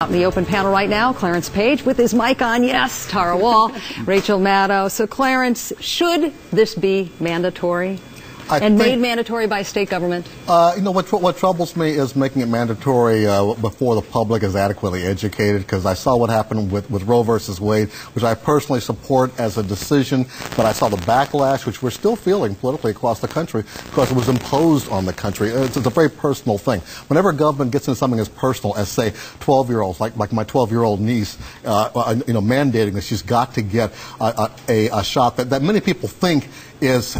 Out in the open panel right now, Clarence Page with his mic on, yes, Tara Wall, Rachel Maddow. So Clarence, should this be mandatory made mandatory by state government? What troubles me is making it mandatory before the public is adequately educated, because I saw what happened with Roe versus Wade, which I personally support as a decision, but I saw the backlash, which we're still feeling politically across the country, because it was imposed on the country. It's a very personal thing. Whenever government gets into something as personal as, say, 12-year-olds, like my 12-year-old niece, mandating that she's got to get a shot that many people think is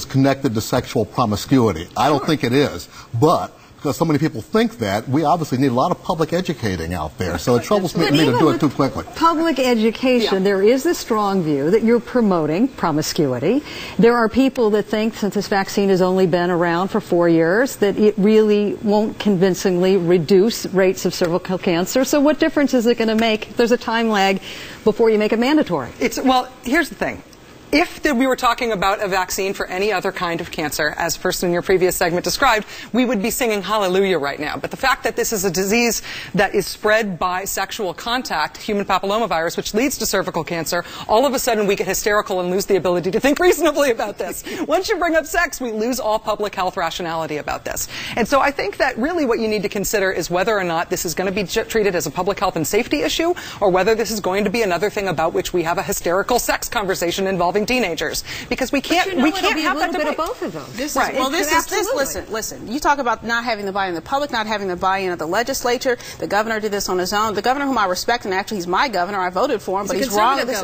connected to sexual promiscuity. I don't think it is, but because so many people think that, we obviously need a lot of public educating out there. So it troubles me to do it too quickly. Public education, there is this strong view that you're promoting promiscuity. There are people that think, since this vaccine has only been around for 4 years, that it really won't convincingly reduce rates of cervical cancer. So what difference is it going to make if there's a time lag before you make it mandatory? Well, here's the thing. If we were talking about a vaccine for any other kind of cancer, as the person in your previous segment described, we would be singing hallelujah right now. But the fact that this is a disease that is spread by sexual contact, human papillomavirus, which leads to cervical cancer, all of a sudden we get hysterical and lose the ability to think reasonably about this. Once you bring up sex, we lose all public health rationality about this. And so I think that really what you need to consider is whether or not this is going to be treated as a public health and safety issue, or whether this is going to be another thing about which we have a hysterical sex conversation involving teenagers, because we can't have that debate. Of both of those. Listen. You talk about not having the buy-in of the public, not having the buy-in of the legislature. The governor did this on his own. The governor, whom I respect, and actually he's my governor. I voted for him, but he's wrong on this.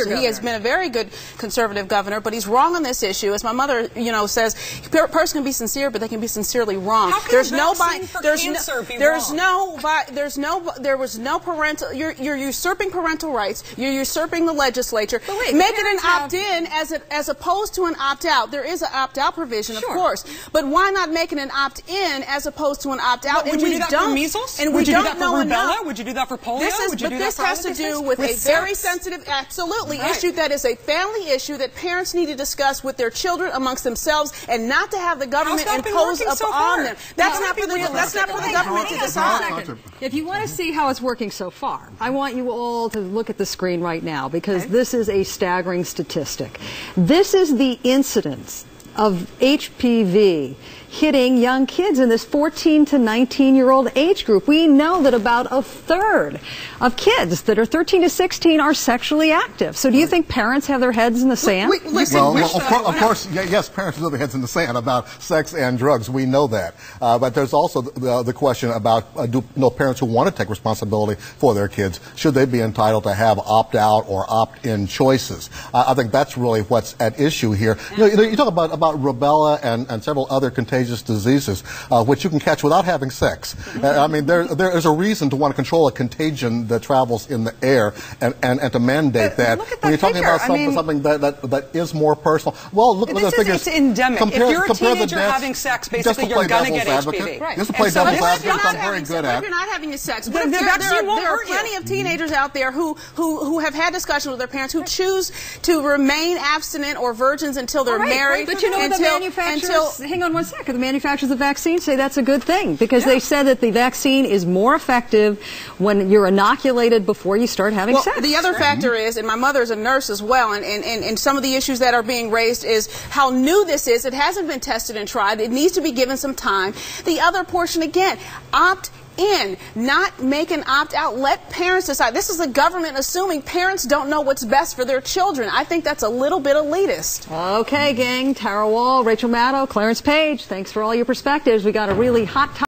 He has been a very good conservative governor, but he's wrong on this issue. As my mother, says, a person can be sincere, but they can be sincerely wrong. How can there was no parental. You're usurping parental rights. You're usurping the legislature. Make it an opt-in as opposed to an opt-out. There is an opt-out provision, of course, but why not make it an opt-in as opposed to an opt-out? Would you do that for measles? And would you do that for rubella? Would you do that for polio? This has to do with a very sensitive, issue that is a family issue that parents need to discuss with their children amongst themselves, and not to have the government impose upon them. That's not for the government to decide. If you want to see how it's working so far, I want you all to look at the screen right now, because this is a staggering statistic. This is the incidence of HPV hitting young kids in this 14 to 19-year-old age group. We know that about a third of kids that are 13 to 16 are sexually active. So do you think parents have their heads in the sand? Of course, yes, parents have their heads in the sand about sex and drugs. We know that. But there's also the question about parents who want to take responsibility for their kids, should they be entitled to have opt-out or opt-in choices? I think that's really what's at issue here. You talk about rubella and several other contagious diseases, which you can catch without having sex. I mean, there is a reason to want to control a contagion that travels in the air and to mandate that. When you're talking about something that is more personal, well, look at the figures. It's endemic. If you're a teenager having sex, basically you're going to get HPV. Right. Just to play devil's advocate, which I'm very good at. If you're not having sex, there are plenty of teenagers out there who have had discussions with their parents, who choose to remain abstinent or virgins until they're married. But you know what the manufacturers, hang on one second, the manufacturers of vaccines say that's a good thing, because they said that the vaccine is more effective when you're inoculated before you start having sex. The other factor is, and my mother is a nurse as well, and some of the issues that are being raised is how new this is. It hasn't been tested and tried. It needs to be given some time. The other portion, again, opt-in, not make an opt-out. Let parents decide. This is the government assuming parents don't know what's best for their children. I think that's a little bit elitist. Okay, gang. Tara Wall, Rachel Maddow, Clarence Page, thanks for all your perspectives. We got a really hot topic.